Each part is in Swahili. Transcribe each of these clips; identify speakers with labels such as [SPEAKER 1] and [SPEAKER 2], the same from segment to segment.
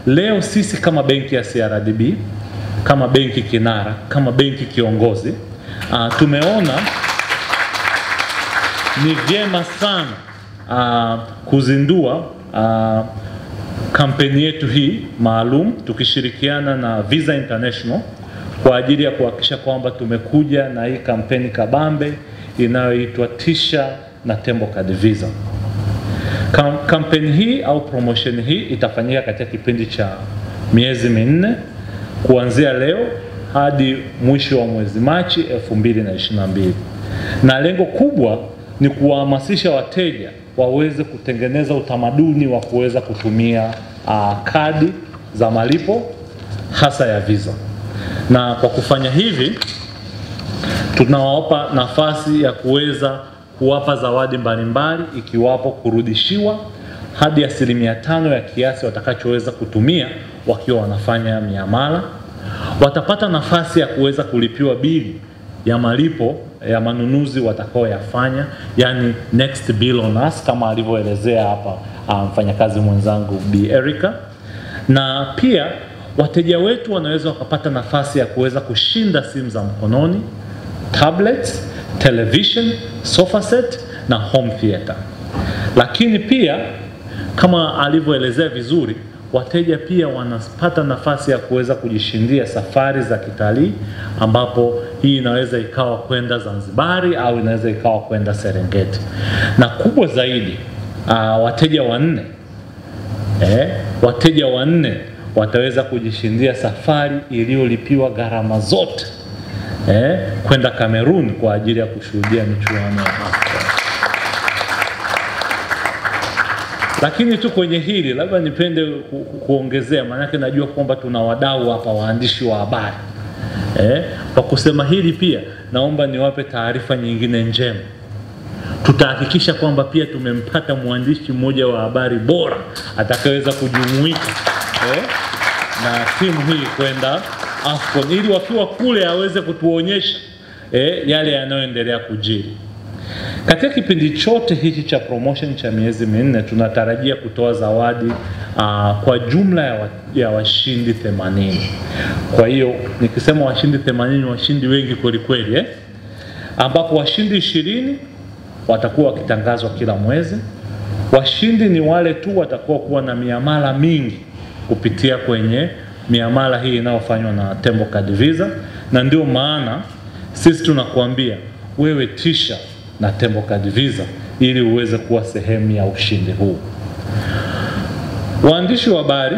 [SPEAKER 1] leo sisi kama benki ya CRDB, kama benki kinara, kama benki kiongozi, tumeona ni vyema sana kuzindua kampeni yetu hii maalum tukishirikiana na Visa International kwa ajili ya kuhakikisha kwamba tumekuja na hii kampeni kabambe inayoitwa Tisha na Tembo Card Visa. Kampeni hii au promotion hii itafanyika katika kipindi cha miezi 4 kuanzia leo hadi mwisho wa mwezi Machi 2022. Na lengo kubwa ni kuwahamasisha wateja waweze kutengeneza utamaduni wa kuweza kutumia kadi za malipo hasa ya Visa. Na kwa kufanya hivi tunawapa nafasi ya kuweza kuwapa zawadi mbalimbali, ikiwapo kurudishiwa hadi 5% ya kiasi watakachoweza kutumia wakiwa wanafanya miamala. Watapata nafasi ya kuweza kulipiwa bili ya malipo ya manunuzi watakao yafanya, yani next bill on us, kama alivyoelezea hapa mfanyakazi mwenzangu Bi Erica. Na pia wateja wetu wanaweza wakapata nafasi ya kuweza kushinda simu za mkononi, tablets, television, sofa set na home theater. Lakini pia kama alivyoelezea vizuri, wateja pia wanapata nafasi ya kuweza kujishindia safari za kitalii, ambapo hii inaweza ikawa kwenda Zanzibari au inaweza ikawa kwenda Serengeti. Na kubwa zaidi, wateja wanne wataweza kujishindia safari iliyolipiwa gharama zote kwenda Cameroon kwa ajili ya kushuhudia michuano ya AFCON. Lakini tu kwenye hili labda nipende kuongezea, maana yake najua kwamba tuna wadau hapa, waandishi wa habari. Kwa kusema hili pia naomba niwape taarifa nyingine njema. Tutahakikisha kwamba pia tumempata mwandishi mmoja wa habari bora atakayeweza kujumuika na timu hii kwenda AFCON, ili wakiwa kule aweze kutuonyesha yale yanayoendelea kujiri. Katika kipindi chote hiki cha promotion cha miezi 4 tunatarajia kutoa zawadi kwa jumla ya washindi 80. Kwa hiyo nikisema washindi 80, washindi wengi kweli kweli, ambapo washindi 20 watakuwa wakitangazwa kila mwezi. Washindi ni wale tu watakuwa kuwa na miamala mingi kupitia kwenye miamala hii inayofanywa na Tembo Card Visa, na ndio maana sisi tunakuambia wewe tisha na Tembo Card Visa ili uweze kuwa sehemu ya ushindi huu. Waandishi wa habari,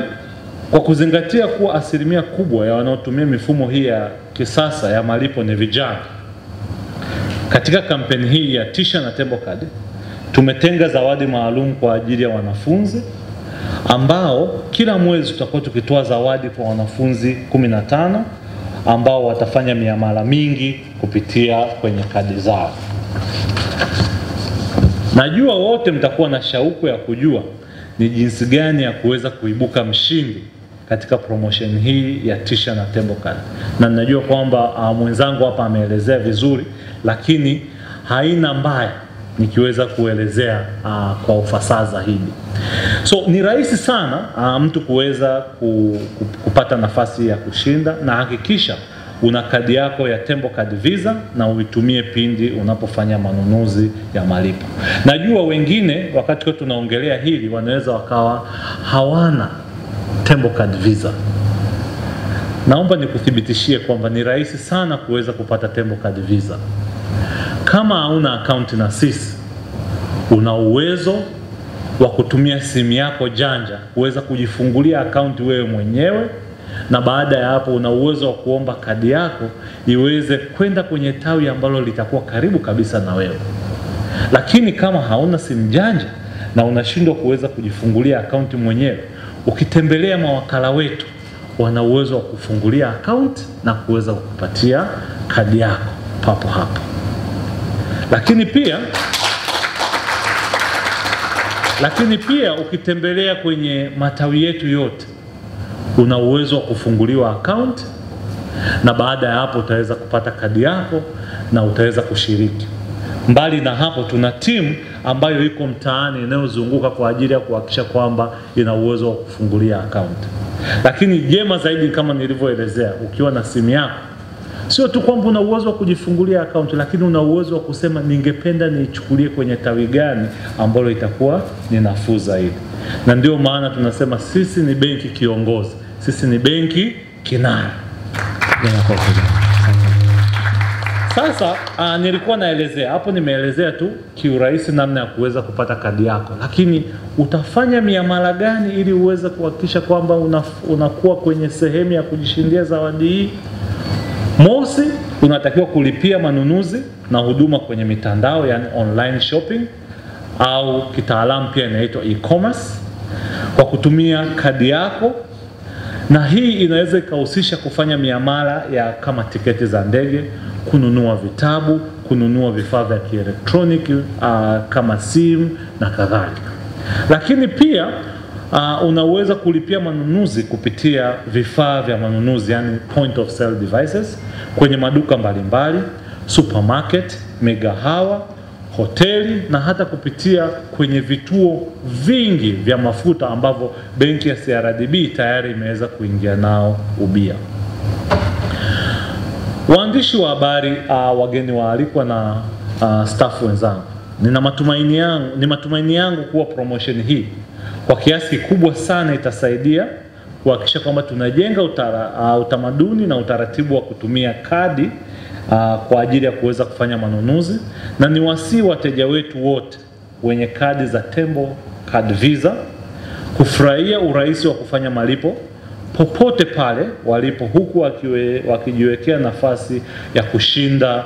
[SPEAKER 1] kwa kuzingatia kuwa 1% kubwa ya wanaotumia mifumo hii ya kisasa ya malipo ni vijana, katika kampeni hii ya Tisha na Tembo Card tumetenga zawadi maalum kwa ajili ya wanafunzi, ambao kila mwezi tutakuwa tukitoa zawadi kwa wanafunzi 15 ambao watafanya miamala mingi kupitia kwenye kadi zao. Najua wote mtakuwa na shauku ya kujua ni jinsi gani ya kuweza kuibuka mshindi katika promotion hii ya Tisha na Tembo Card. Na najua kwamba mwenzangu hapa ameelezea vizuri, lakini haina mbaya nikiweza kuelezea kwa ufasaha zaidi. So ni rahisi sana mtu kuweza kupata nafasi ya kushinda, na hakikisha una kadi yako ya Tembo Card Visa na uitumie pindi unapofanya manunuzi ya malipo. Najua wengine wakati kwa tunaongelea hili wanaweza wakawa hawana Tembo Card Visa. Naomba nikuthibitishie kwamba ni rahisi sana kuweza kupata Tembo Card Visa. Kama hauna account na sisi, una uwezo wa kutumia simu yako janja kuweza kujifungulia account wewe mwenyewe, na baada ya hapo una uwezo wa kuomba kadi yako iweze kwenda kwenye tawi ambalo litakuwa karibu kabisa na wewe. Lakini kama hauna simu janja na unashindwa kuweza kujifungulia account mwenyewe, ukitembelea mawakala wetu wana uwezo wa kufungulia account na kuweza kukupatia kadi yako papo hapo. Lakini pia ukitembelea kwenye matawi yetu yote una uwezo wa kufunguliwa account, na baada ya hapo utaweza kupata kadi yako na utaweza kushiriki. Mbali na hapo tuna timu ambayo iko mtaani inayozunguka kwa ajili ya kuhakikisha kwamba ina uwezo wa kufungulia account. Lakini jema zaidi kama nilivyoelezea, ukiwa na simu yako, sio tu kwamba una uwezo wa kujifungulia account, lakini una uwezo wa kusema ningependa niichukulie kwenye tawi gani ambalo itakuwa ni nafuu zaidi. Na ndio maana tunasema sisi ni benki kiongozi, sisi ni benki kinara. Sasa nilikuwa naelezea hapo, nimeelezea tu kiurahisi namna ya kuweza kupata kadi yako, lakini utafanya miamala gani ili uweze kuhakikisha kwamba unakuwa kwenye sehemu ya kujishindia zawadi hii? Mosi, unatakiwa kulipia manunuzi na huduma kwenye mitandao, yani online shopping, au kitaalamu pia inaitwa e-commerce, kwa kutumia kadi yako. Na hii inaweza ikahusisha kufanya miamala ya kama tiketi za ndege, kununua vitabu, kununua vifaa vya kielektroniki kama simu na kadhalika. Lakini pia unaweza kulipia manunuzi kupitia vifaa vya manunuzi, yani point of sale devices, kwenye maduka mbalimbali, supermarket, migahawa, hoteli, na hata kupitia kwenye vituo vingi vya mafuta ambavyo benki ya CRDB tayari imeweza kuingia nao ubia. Waandishi wa habari, wageni waalikwa na staff wenzangu, ni matumaini yangu kuwa promotion hii kwa kiasi kikubwa sana itasaidia kuhakikisha kwamba tunajenga utamaduni na utaratibu wa kutumia kadi kwa ajili ya kuweza kufanya manunuzi, na niwasihi wateja wetu wote wenye kadi za Tembo Card Visa kufurahia urahisi wa kufanya malipo popote pale walipo, huku wakijiwekea nafasi ya kushinda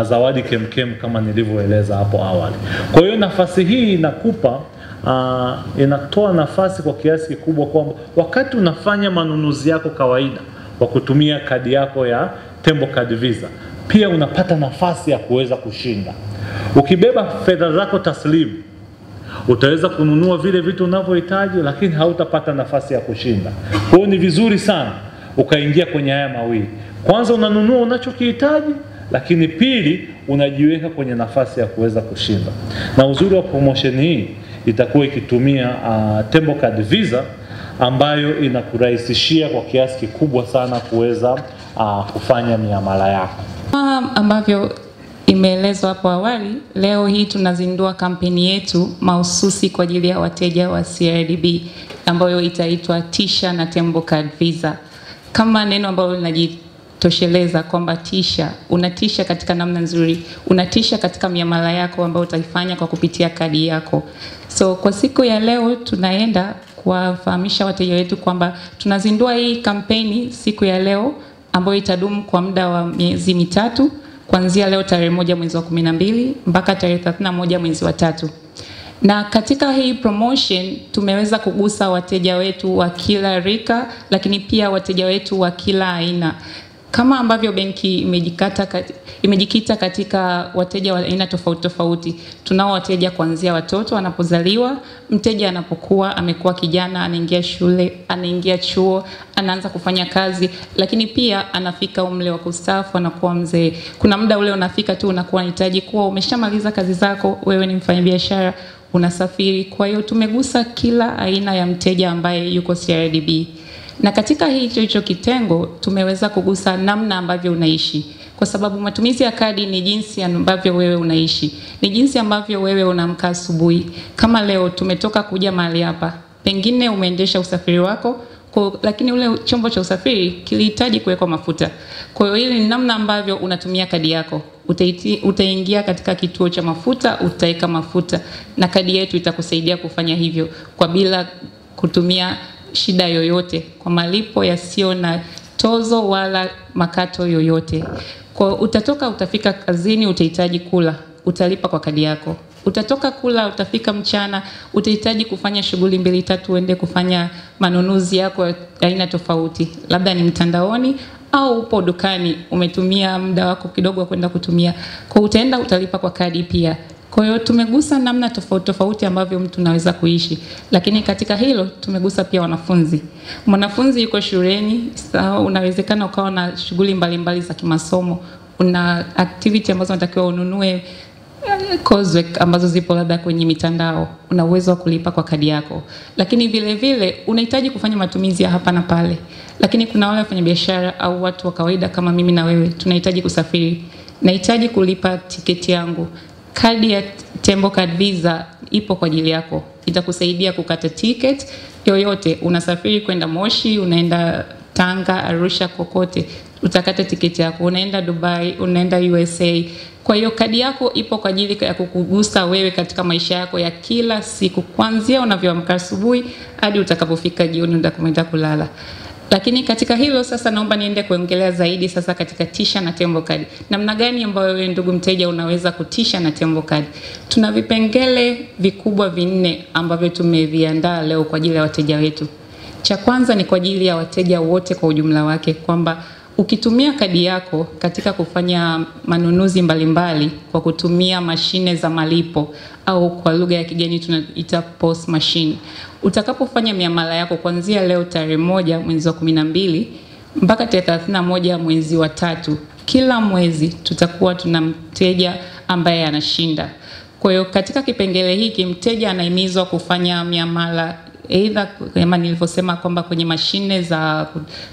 [SPEAKER 1] zawadi kemkem kama nilivyoeleza hapo awali. Kwa hiyo nafasi hii inatoa nafasi kwa kiasi kikubwa kwamba wakati unafanya manunuzi yako kawaida kwa kutumia kadi yako ya Tembo Card Visa, pia unapata nafasi ya kuweza kushinda. Ukibeba fedha zako taslimu, utaweza kununua vile vitu unavyohitaji, lakini hautapata nafasi ya kushinda. Kwa hiyo ni vizuri sana ukaingia kwenye haya mawili. Kwanza unanunua unachokihitaji, lakini pili unajiweka kwenye nafasi ya kuweza kushinda. Na uzuri wa promotion hii itakuwa ikitumia Tembo Card Visa, ambayo inakurahisishia kwa kiasi kikubwa sana kuweza kufanya miamala yako.
[SPEAKER 2] Ambavyo imeelezwa hapo awali, leo hii tunazindua kampeni yetu mahususi kwa ajili ya wateja wa CRDB ambayo itaitwa Tisha na Tembo Card Visa. Kama neno ambalo linajitosheleza kwamba tisha, unatisha katika namna nzuri, unatisha katika miamala yako ambayo utaifanya kwa kupitia kadi yako. So kwa siku ya leo tunaenda kuwafahamisha wateja wetu kwamba tunazindua hii kampeni siku ya leo ambayo itadumu kwa muda wa miezi mitatu, kuanzia leo tarehe 1 mwezi wa 12 mpaka tarehe 31 mwezi wa 3. Na katika hii promotion tumeweza kugusa wateja wetu wa kila rika, lakini pia wateja wetu wa kila aina. Kama ambavyo benki imejikita katika wateja wa aina tofauti tofauti. Tunao wateja kuanzia watoto wanapozaliwa, mteja anapokuwa amekuwa kijana, anaingia shule, anaingia chuo, anaanza kufanya kazi, lakini pia anafika umri wa kustaafu, anakuwa mzee. Kuna muda ule unafika tu unakuwa unahitaji kuwa umeshamaliza kazi zako, wewe ni mfanyabiashara, unasafiri. Kwa hiyo tumegusa kila aina ya mteja ambaye yuko CRDB. Na katika hicho kitengo tumeweza kugusa namna ambavyo unaishi, kwa sababu matumizi ya kadi ni jinsi ambavyo wewe unaishi, ni jinsi ambavyo wewe unaamka asubuhi. Kama leo tumetoka kuja mahali hapa, pengine umeendesha usafiri wako, lakini ule chombo cha usafiri kilihitaji kuwekwa mafuta. Kwa hiyo hili ni namna ambavyo unatumia kadi yako. Utaingia katika kituo cha mafuta, utaweka mafuta, na kadi yetu itakusaidia kufanya hivyo kwa bila kutumia shida yoyote, kwa malipo yasio na tozo wala makato yoyote. Kwa utatoka, utafika kazini, utahitaji kula, utalipa kwa kadi yako. Utatoka kula, utafika mchana, utahitaji kufanya shughuli 2-3, uende kufanya manunuzi yako aina tofauti, labda ni mtandaoni au upo dukani, umetumia muda wako kidogo kwenda kutumia. Kwa utaenda utalipa kwa kadi pia. Kwa hiyo tumegusa namna tofauti tofauti ambavyo mtu anaweza kuishi. Lakini katika hilo tumegusa pia wanafunzi. Mwanafunzi yuko shuleni, unawezekana ukawa na shughuli mbalimbali za kimasomo, una activity ambazo unatakiwa ununue coursework ambazo zipo labda kwenye mitandao, una uwezo wa kulipa kwa kadi yako. Lakini vile vile unahitaji kufanya matumizi ya hapa na pale. Lakini kuna wale wafanyabiashara au watu wa kawaida kama mimi na wewe, tunahitaji kusafiri. Nahitaji kulipa tiketi yangu. Kadi ya Tembo Card Visa ipo kwa ajili yako. Itakusaidia kukata ticket yoyote. Unasafiri kwenda Moshi, unaenda Tanga, Arusha, kokote, utakata tiketi yako. Unaenda Dubai, unaenda USA. Kwa hiyo kadi yako ipo kwa ajili ya kukugusa wewe katika maisha yako ya kila siku, kuanzia unavyoamka asubuhi hadi utakapofika jioni unapokwenda kulala. Lakini katika hilo sasa naomba niende kuongelea zaidi sasa katika Tisha na Tembo Card. Namna gani ambayo wewe ndugu mteja unaweza kutisha na Tembo Card? Tuna vipengele vikubwa vinne ambavyo tumeviandaa leo kwa ajili ya wateja wetu. Cha kwanza ni kwa ajili ya wateja wote kwa ujumla wake, kwamba ukitumia kadi yako katika kufanya manunuzi mbalimbali kwa kutumia mashine za malipo au kwa lugha ya kigeni tunaita POS machine, utakapofanya miamala yako kuanzia leo tarehe 1 mwezi wa 12 mpaka tarehe 31 mwezi wa 3, kila mwezi tutakuwa tuna mteja ambaye anashinda. Kwa hiyo katika kipengele hiki mteja anahimizwa kufanya miamala either kama nilivyosema kwamba kwenye mashine za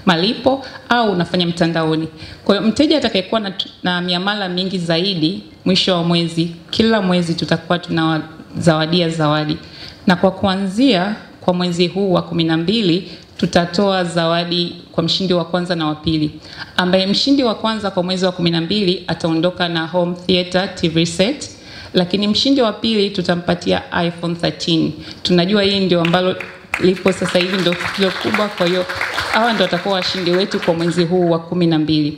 [SPEAKER 2] malipo au unafanya mtandaoni. Kwa hiyo mteja atakayekuwa na miamala mingi zaidi mwisho wa mwezi, kila mwezi tutakuwa tunawazawadia zawadi. Na kwa kuanzia kwa mwezi huu wa 12 tutatoa zawadi kwa mshindi wa kwanza na wa pili, ambaye mshindi wa kwanza kwa mwezi wa 12 ataondoka na home theater TV set. Lakini mshindi wa pili tutampatia iPhone 13. Tunajua hii ndio ambalo lipo sasa hivi ndio tukio kubwa, kwa hiyo hawa ndio watakuwa washindi wetu kwa mwezi huu wa 12.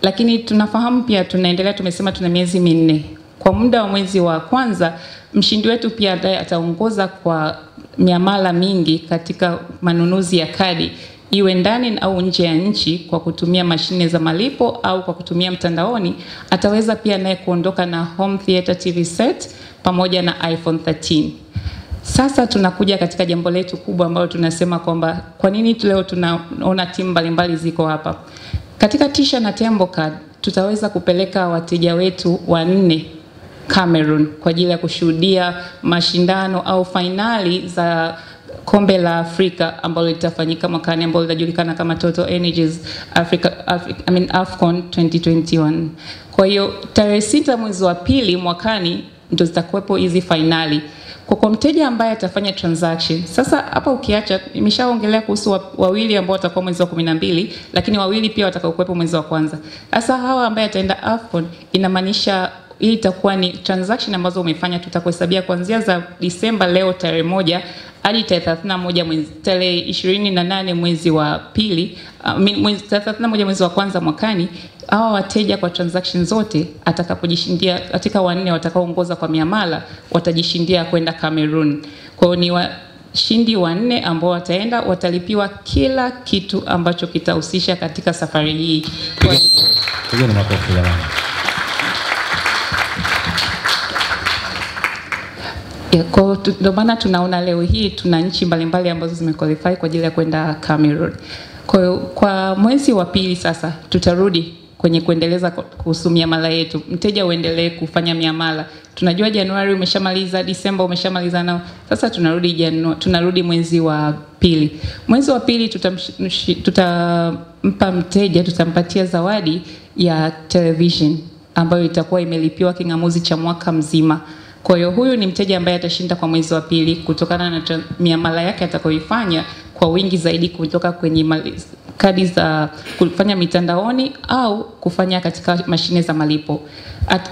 [SPEAKER 2] Lakini tunafahamu pia tunaendelea, tumesema tuna miezi minne. Kwa muda wa mwezi wa kwanza mshindi wetu pia ataongoza kwa miamala mingi katika manunuzi ya kadi, iwe ndani au nje ya nchi kwa kutumia mashine za malipo au kwa kutumia mtandaoni. Ataweza pia naye kuondoka na home theater TV set pamoja na iPhone 13. Sasa tunakuja katika jambo letu kubwa ambalo tunasema kwamba kwa nini leo tunaona timu mbalimbali ziko hapa. Katika Tisha na Tembo Card tutaweza kupeleka wateja wetu 4 Cameroon kwa ajili ya kushuhudia mashindano au finali za Kombe la Afrika ambalo litafanyika mwakani, ambalo linajulikana kama Total Energies AFCON 2021. Kwa hiyo tarehe 6 mwezi wa pili mwakani ndio zitakuwepo hizi finali. Kwa mteja ambaye atafanya transaction. Sasa hapa ukiacha nimeshaongelea kuhusu wawili ambao watakuwa mwezi wa 12, lakini wawili pia watakaokuwepo mwezi wa kwanza. Sasa hawa ambaye ataenda AFCON inamaanisha hii itakuwa ni transaction ambazo umefanya, tutakuhesabia kuanzia za Disemba leo tarehe 1 hadi tarehe 31 mwezi tarehe 28 mwezi wa pili, mwezi 31 mwezi wa kwanza mwakani. Hawa wateja kwa transaction zote atakapojishindia katika 4 watakaoongoza kwa miamala watajishindia kwenda Cameroon. Kwa hiyo ni washindi 4 ambao wataenda, watalipiwa kila kitu ambacho kitahusisha katika safari hii.
[SPEAKER 1] Hiyo ni makofi jamani.
[SPEAKER 2] Kwa ndio maana tunaona leo hii tuna nchi mbalimbali ambazo zimequalify kwa ajili ya kwenda Cameroon. Kwa hiyo kwa mwezi wa pili sasa tutarudi kwenye kuendeleza kuhusu miamala yetu. Mteja uendelee kufanya miamala. Tunajua Januari umeshamaliza, Disemba umeshamaliza nao. Sasa tunarudi mwezi wa pili. Mwezi wa pili tutampa mteja, tutampatia zawadi ya television ambayo itakuwa imelipiwa kingamuzi cha mwaka mzima. Kwa hiyo huyu ni mteja ambaye atashinda kwa mwezi wa pili kutokana na miamala yake atakayoifanya kwa wingi zaidi kutoka kwenye kadi za kufanya mitandaoni au kufanya katika mashine za malipo.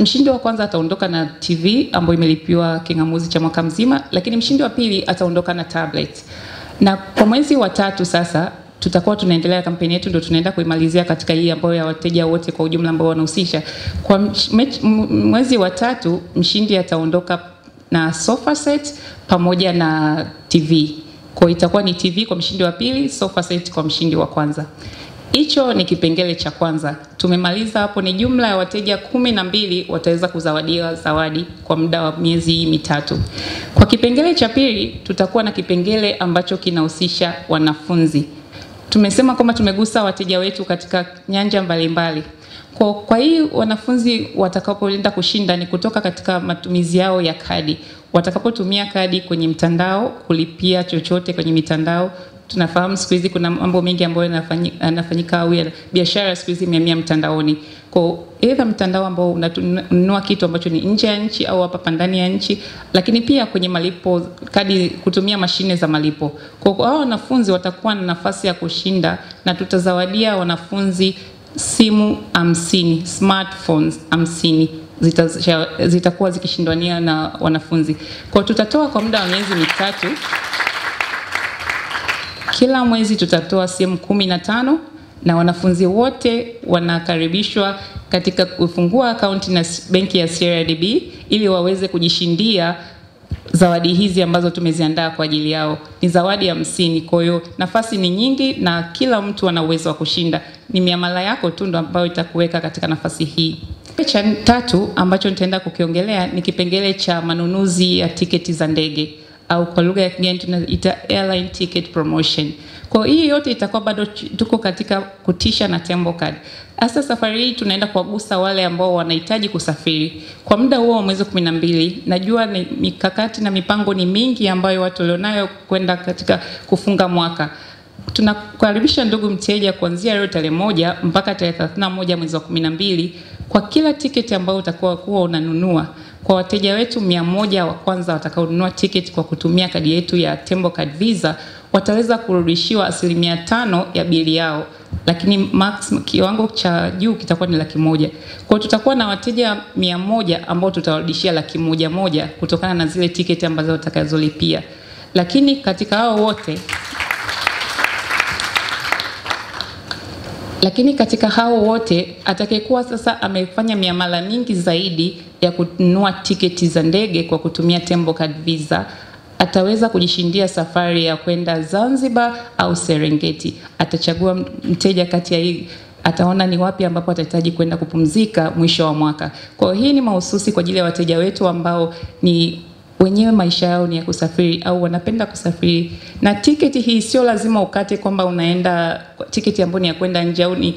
[SPEAKER 2] Mshindi wa kwanza ataondoka na TV ambayo imelipiwa kingamuzi cha mwaka mzima, lakini mshindi wa pili ataondoka na tablet. Na kwa mwezi wa 3 sasa tutakuwa tunaendelea kampeni yetu, ndio tunaenda kuimalizia katika hii ambayo ya wateja wote kwa ujumla ambao wanahusisha. Kwa mwezi wa 3 mshindi ataondoka na sofa set pamoja na TV. Kwa itakuwa ni TV kwa mshindi wa pili, sofa set kwa mshindi wa kwanza. Hicho ni kipengele cha kwanza. Tumemaliza hapo, ni jumla ya wateja 12 wataweza kuzawadiwa zawadi kwa muda wa miezi 3. Kwa kipengele cha pili tutakuwa na kipengele ambacho kinahusisha wanafunzi. Tumesema kwamba tumegusa wateja wetu katika nyanja mbalimbali. Kwa hii wanafunzi watakapoenda kushinda ni kutoka katika matumizi yao ya kadi. Watakapotumia kadi kwenye mtandao kulipia chochote kwenye mitandao. Tunafahamu siku hizi kuna mambo mengi ambayo yanafanyika au biashara siku hizi imehamia mtandaoni. Kwa either mtandao ambao unanunua kitu ambacho ni nje ya nchi au hapa ndani ya nchi, lakini pia kwenye malipo kadi, kutumia mashine za malipo. Kwa hao wanafunzi watakuwa na nafasi ya kushinda, na tutazawadia wanafunzi simu 50, smartphones 50 zitakuwa zikishindania na wanafunzi. Kwa tutatoa kwa muda wa miezi mitatu. Kila mwezi tutatoa simu 15 na wanafunzi wote wanakaribishwa katika kufungua akaunti na benki ya CRDB ili waweze kujishindia zawadi hizi ambazo tumeziandaa kwa ajili yao. Ni zawadi 50, kwa hiyo nafasi ni nyingi na kila mtu ana uwezo wa kushinda. Ni miamala yako tu ndio ambayo itakuweka katika nafasi hii. Cha tatu ambacho nitaenda kukiongelea ni kipengele cha manunuzi ya tiketi za ndege, au kwa lugha ya kigeni tunaita airline ticket promotion. Kwa hii yote itakuwa bado tuko katika kutisha na Tembo Card. Hasa safari hii tunaenda kuwagusa wale ambao wanahitaji kusafiri. Kwa muda huo wa mwezi 12, najua ni mikakati na mipango ni mingi ambayo watu walionayo kwenda katika kufunga mwaka. Tunakukaribisha ndugu mteja kuanzia leo tarehe 1 mpaka tarehe 31 mwezi wa 12 kwa kila tiketi ambayo utakuwa unanunua. Kwa wateja wetu 100 wa kwanza watakaonunua tiketi kwa kutumia kadi yetu ya Tembo Card Visa wataweza kurudishiwa 5% ya bili yao, lakini kiwango cha juu kitakuwa ni 100,000. Kwa tutakuwa na wateja 100 ambao tutawarudishia 100,000 kutokana na zile tiketi ambazo watakazolipia. Lakini katika hao wote atakayekuwa sasa amefanya miamala mingi zaidi ya kununua tiketi za ndege kwa kutumia Tembo Card Visa ataweza kujishindia safari ya kwenda Zanzibar au Serengeti. Atachagua mteja kati ya hii, ataona ni wapi ambapo atahitaji kwenda kupumzika mwisho wa mwaka. Kwa hii ni mahususi kwa ajili ya wateja wetu ambao ni wenyewe maisha yao ni ya kusafiri au wanapenda kusafiri. Na tiketi hii sio lazima ukate kwamba unaenda tiketi ambayo ni ya kwenda nje au ni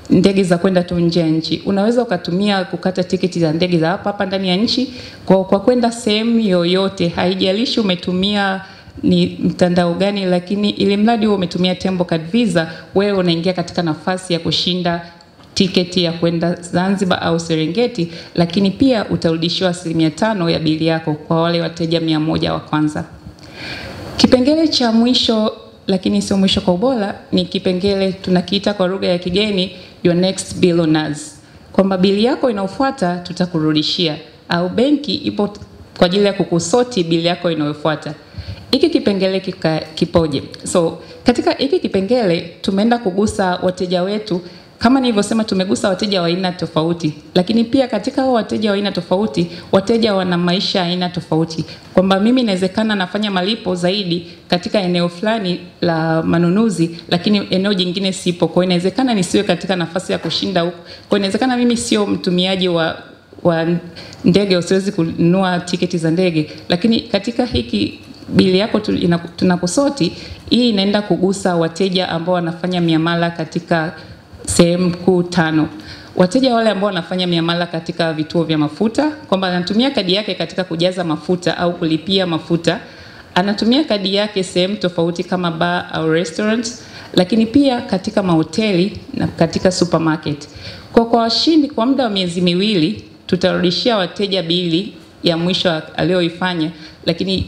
[SPEAKER 2] ndege za kwenda tu nje ya nchi. Unaweza ukatumia kukata tiketi za ndege za hapa ndani ya nchi kwa kwenda sehemu yoyote, haijalishi umetumia ni mtandao gani, lakini ili mradi wewe umetumia Tembo Card Visa, wewe unaingia katika nafasi ya kushinda tiketi ya kwenda Zanzibar au Serengeti, lakini pia utarudishiwa 5% ya bili yako kwa wale wateja 100 wa kwanza. Kipengele cha mwisho, lakini sio mwisho kwa ubora, ni kipengele tunakiita kwa lugha ya kigeni your next bill on us. Kwamba bili yako inayofuata tutakurudishia, au benki ipo kwa ajili ya kukusoti bili yako inayofuata. Hiki kipengele kipoje? So katika hiki kipengele tumeenda kugusa wateja wetu. Kama nilivyosema, tumegusa wateja wa aina tofauti, lakini pia katika hao wateja wa aina tofauti, wateja wana maisha aina tofauti. Kwamba mimi inawezekana nafanya malipo zaidi katika eneo fulani la manunuzi, lakini eneo jingine sipo. Kwa inawezekana nisiwe katika nafasi ya kushinda huko. Kwa inawezekana mimi sio mtumiaji wa ndege, usiwezi kununua tiketi za ndege, lakini katika hiki bili yako tunakusoti, hii inaenda kugusa wateja ambao wanafanya miamala katika sehemu kuu 5. Wateja wale ambao wanafanya miamala katika vituo vya mafuta, kwamba anatumia kadi yake katika kujaza mafuta au kulipia mafuta, anatumia kadi yake sehemu tofauti kama bar au restaurants, lakini pia katika mahoteli na katika supermarket. Kwa washindi kwa muda wa miezi 2 tutarudishia wateja bili ya mwisho aliyoifanya, lakini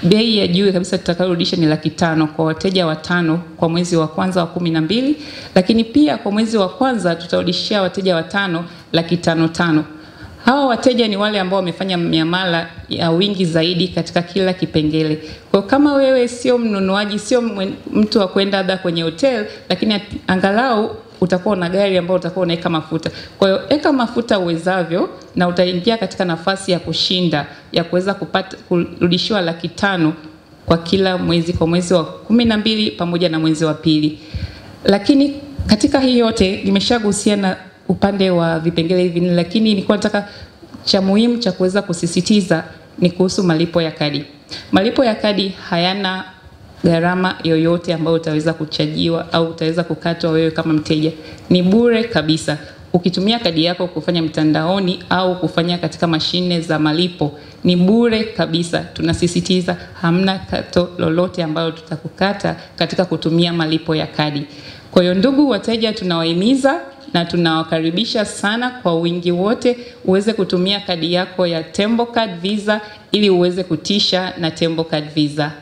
[SPEAKER 2] bei ya juu kabisa tutakayorudisha ni 500,000 kwa wateja watano kwa mwezi wa kwanza wa 12, lakini pia kwa mwezi wa kwanza tutarudishia wateja watano 550,000. Hawa wateja ni wale ambao wamefanya miamala ya wingi zaidi katika kila kipengele. Kwa kama wewe sio mnunuaji, sio mtu wa kwenda hata kwenye hotel, lakini angalau utakuwa na gari ambao utakuwa unaweka mafuta. Kwa hiyo weka mafuta uwezavyo na utaingia katika nafasi ya kushinda, ya kuweza kurudishiwa 500,000 kwa kila mwezi, kwa mwezi wa 12 pamoja na mwezi wa pili. Lakini katika hii yote nimeshagusia na upande wa vipengele hivi, lakini nilikuwa nataka cha muhimu cha kuweza kusisitiza ni kuhusu malipo ya kadi. Malipo ya kadi hayana gharama yoyote ambayo utaweza kuchajiwa au utaweza kukatwa wewe kama mteja. Ni bure kabisa. Ukitumia kadi yako kufanya mtandaoni au kufanya katika mashine za malipo ni bure kabisa. Tunasisitiza hamna kato lolote ambalo tutakukata katika kutumia malipo ya kadi. Kwa hiyo ndugu wateja, tunawahimiza na tunawakaribisha sana kwa wingi wote uweze kutumia kadi yako ya TemboCard Visa ili uweze kutisha na TemboCard Visa.